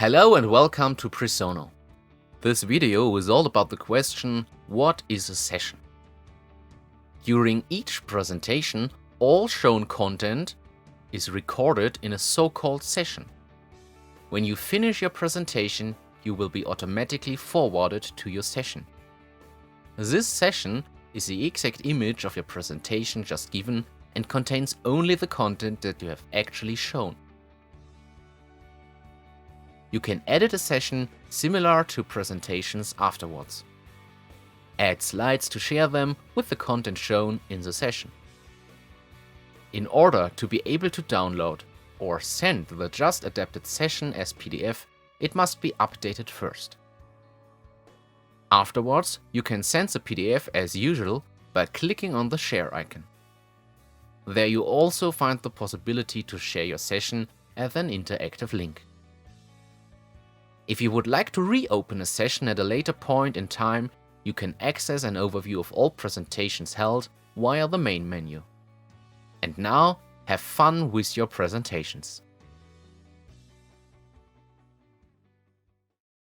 Hello and welcome to Presono. This video is all about the question, what is a session? During each presentation, all shown content is recorded in a so-called session. When you finish your presentation, you will be automatically forwarded to your session. This session is the exact image of your presentation just given and contains only the content that you have actually shown. You can edit a session similar to presentations afterwards. Add slides to share them with the content shown in the session. In order to be able to download or send the just adapted session as PDF, it must be updated first. Afterwards, you can send the PDF as usual by clicking on the share icon. There you also find the possibility to share your session as an interactive link. If you would like to reopen a session at a later point in time, you can access an overview of all presentations held via the main menu. And now, have fun with your presentations.